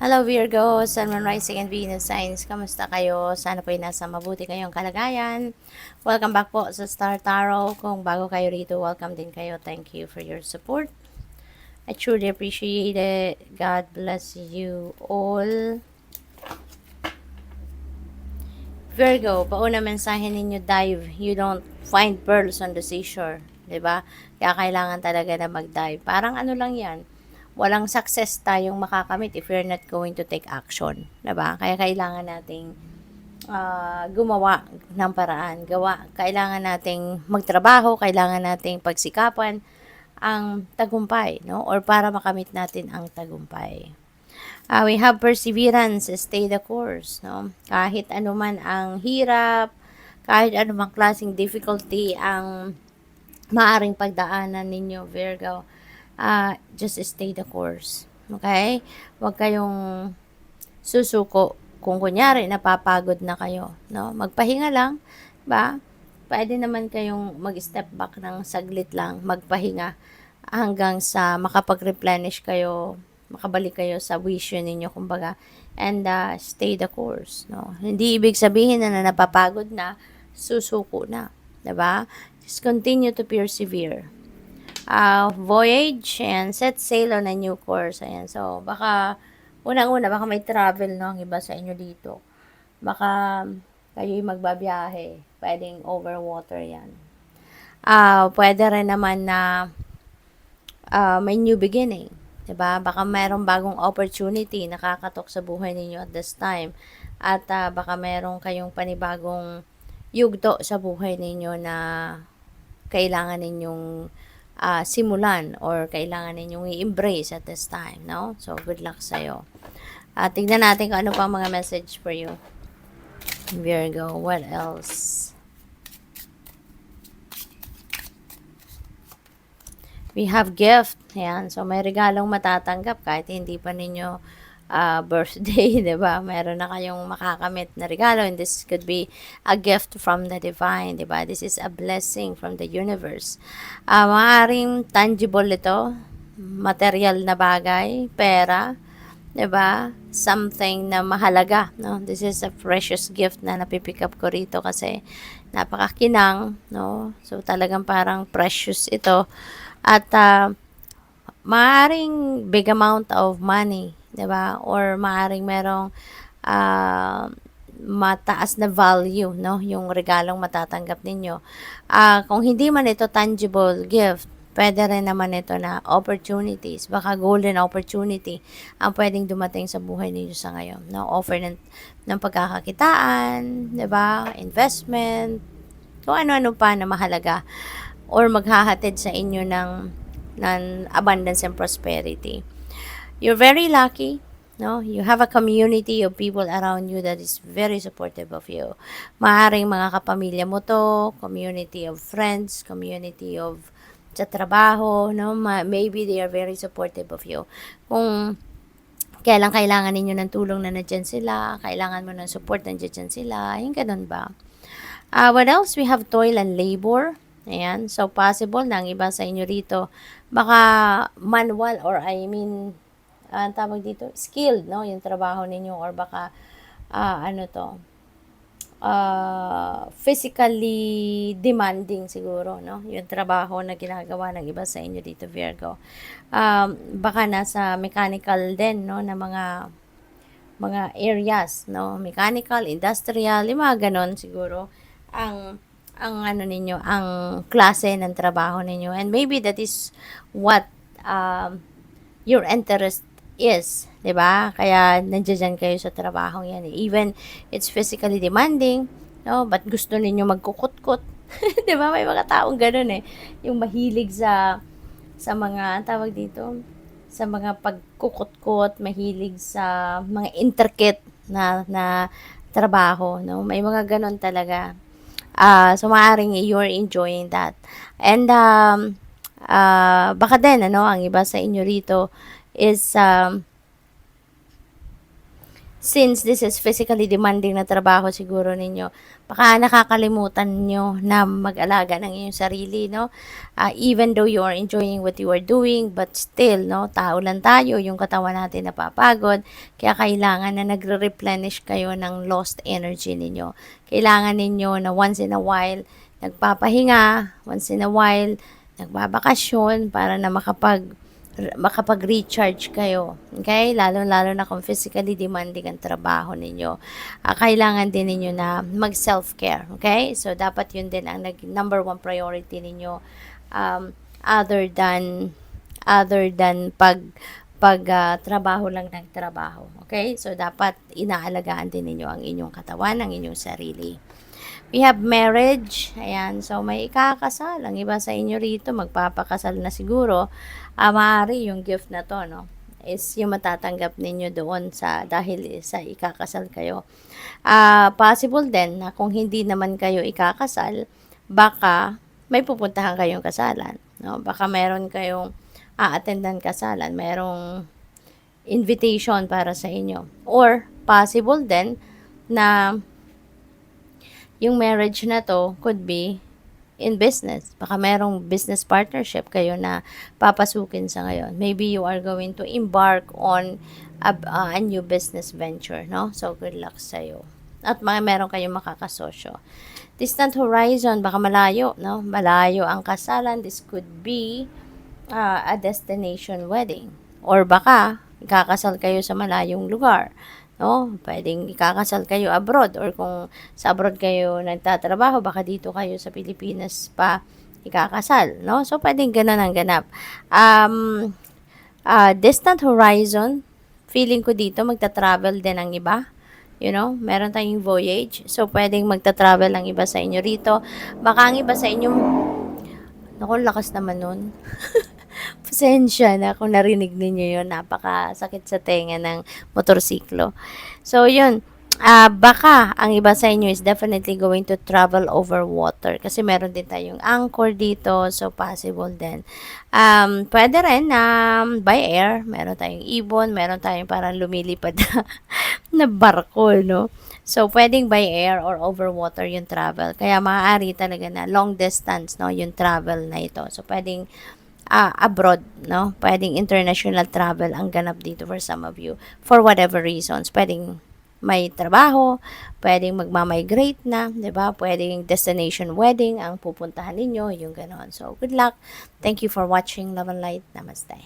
Hello Virgo, Sun, Moon, Rising, and Venus signs. Kamusta kayo? Sana po ay nasa mabuti kayong kalagayan. Welcome back po sa Star Tarot. Kung bago kayo rito, welcome din kayo. Thank you for your support. I truly appreciate it. God bless you all. Virgo, pauna mensahe ninyo, dive. You don't find pearls on the seashore. 'Di ba? Kaya kailangan talaga na mag-dive. Parang ano lang yan, walang success tayong makakamit if we're not going to take action. 'Di ba? Kaya kailangan nating gumawa ng paraan. Kailangan nating magtrabaho, kailangan nating pagsikapan ang tagumpay, no? Or para makamit natin ang tagumpay. We have perseverance, stay the course, no? Kahit anuman ang hirap, kahit anumang klaseng difficulty ang maaring pagdaanan ninyo, Virgo, just stay the course. Okay? Huwag kayong susuko. Kung kunyari, napapagod na kayo, no? Magpahinga lang, ba? Pwede naman kayong mag-step back ng saglit lang, magpahinga hanggang sa makapag-replenish kayo, makabalik kayo sa vision ninyo, kumbaga, and stay the course, no? Hindi ibig sabihin na napapagod na, susuko na, 'di ba? Just continue to persevere. Voyage and set sail on a new course. Ayan. So, baka, unang-una, baka may travel, no? Ang iba sa inyo dito. Baka kayo'y magbabiyahe. Pwedeng over water yan. Pwede rin naman na may new beginning. 'Di ba? Baka mayroong bagong opportunity nakakatok sa buhay ninyo at this time. At baka mayroong kayong panibagong yugto sa buhay ninyo na kailangan ninyong simulan or kailangan ninyong i-embrace at this time, no? So, good luck sa'yo. Tignan natin kung ano pa mga message for you. Virgo, what else? We have gift. Ayan. So, may regalong matatanggap kahit hindi pa ninyo birthday, di ba? Meron na kayong makakamit na regalo, and this could be a gift from the divine, di ba? This is a blessing from the universe. Maaaring tangible ito, material na bagay, pera, di ba? Something na mahalaga, no? This is a precious gift na napipick up ko rito kasi napakakinang, no? So, talagang parang precious ito. At maaring big amount of money, 'di ba? Or maaring merong mataas na value, no? Yung regalong matatanggap ninyo. Kung hindi man ito tangible gift, pwede rin naman ito na opportunities, baka golden opportunity ang pwedeng dumating sa buhay ninyo sa ngayon, no? Offer ng pagkakakitaan, 'di ba? Investment, kung ano-ano pa na mahalaga or maghahatid sa inyo ng abundance and prosperity. You're very lucky, no? You have a community of people around you that is very supportive of you. Maaring mga kapamilya mo to, community of friends, community of sa trabaho, no? Maybe they are very supportive of you. Kung kailan kailangan ninyo ng tulong na nandiyan sila, kailangan mo ng support, nandiyan sila, yung ganun ba? What else? We have toil and labor. Ayan. So, possible na ang iba sa inyo rito, baka manual or tawag dito, skilled, no? Yung trabaho ninyo or baka, physically demanding siguro, no? Yung trabaho na ginagawa ng iba sa inyo dito, Virgo. Baka nasa mechanical din, no? Na mga areas, no? Mechanical, industrial, yung mga ganon siguro ang ano ninyo, ang klase ng trabaho ninyo. And maybe that is what your interest is, 'di ba? Kaya nandiyan kayo sa trabaho 'yan. Even it's physically demanding, no? But gusto ninyo magkukut-kut. 'Di ba? May mga taong ganoon eh. Yung mahilig sa mga tawag dito, sa mga pagkukut-kut, mahilig sa mga intricate na trabaho, no? May mga ganon talaga. So, maaaring you're enjoying that. And, baka din, ang iba sa inyo rito is since this is physically demanding na trabaho siguro ninyo, baka nakakalimutan nyo na mag-alaga ng inyong sarili, no? Even though you are enjoying what you are doing, but still, no? Tao lang tayo, yung katawan natin napapagod, kaya kailangan na nagre-replenish kayo ng lost energy ninyo. Kailangan ninyo na once in a while, nagpapahinga, once in a while, nagbabakasyon para na makapag-recharge kayo. Okay? Lalo-lalo na kung physically demanding ang trabaho ninyo. Kailangan din ninyo na mag-self-care. Okay? So, dapat yun din ang number one priority ninyo, other than trabaho lang ng trabaho. Okay? So, dapat inaalagaan din ninyo ang inyong katawan, ang inyong sarili. We have marriage. Ayan. So, may ikakasal. Ang iba sa inyo rito, magpapakasal na siguro. Maaari yung gift na to, no? Is yung matatanggap ninyo doon dahil sa ikakasal kayo. Possible din na kung hindi naman kayo ikakasal, baka may pupuntahan kayong kasalan. No? Baka meron kayong attendan kasalan. Merong invitation para sa inyo. Or, possible din na yung marriage na to could be in business. Baka merong business partnership kayo na papasukin sa ngayon. Maybe you are going to embark on a new business venture, no? So, good luck sa'yo. At meron kayong makakasosyo. Distant horizon, baka malayo, no? Malayo ang kasalan. This could be a destination wedding. Or baka, ikakasal kayo sa malayong lugar. No, pwedeng ikakasal kayo abroad or kung sa abroad kayo nagtatrabaho, baka dito kayo sa Pilipinas pa ikakasal, no? So, pwedeng ganun ang ganap. Distant horizon, feeling ko dito magta-travel din ang iba. You know, meron tayong voyage. So, pwedeng magta-travel ang iba sa inyo rito. Baka ang iba sa inyo, naku, lakas naman nun. Pasensya na kung narinig ninyo yun. Napakasakit sa tenga ng motorsiklo. So, yun. Baka ang iba sa inyo is definitely going to travel over water. Kasi meron din tayong anchor dito. So, possible din. Pwede rin by air. Meron tayong ibon. Meron tayong parang lumilipad na barko, no? So, pwedeng by air or over water yung travel. Kaya maaari talaga na long distance, no, yung travel na ito. So, pwedeng abroad, no? Pwedeng international travel ang ganap dito for some of you. For whatever reasons. Pwedeng may trabaho, pwedeng magmamigrate na, di ba? Pwedeng destination wedding ang pupuntahan ninyo, yung ganon. So, good luck. Thank you for watching Love and Light. Namaste.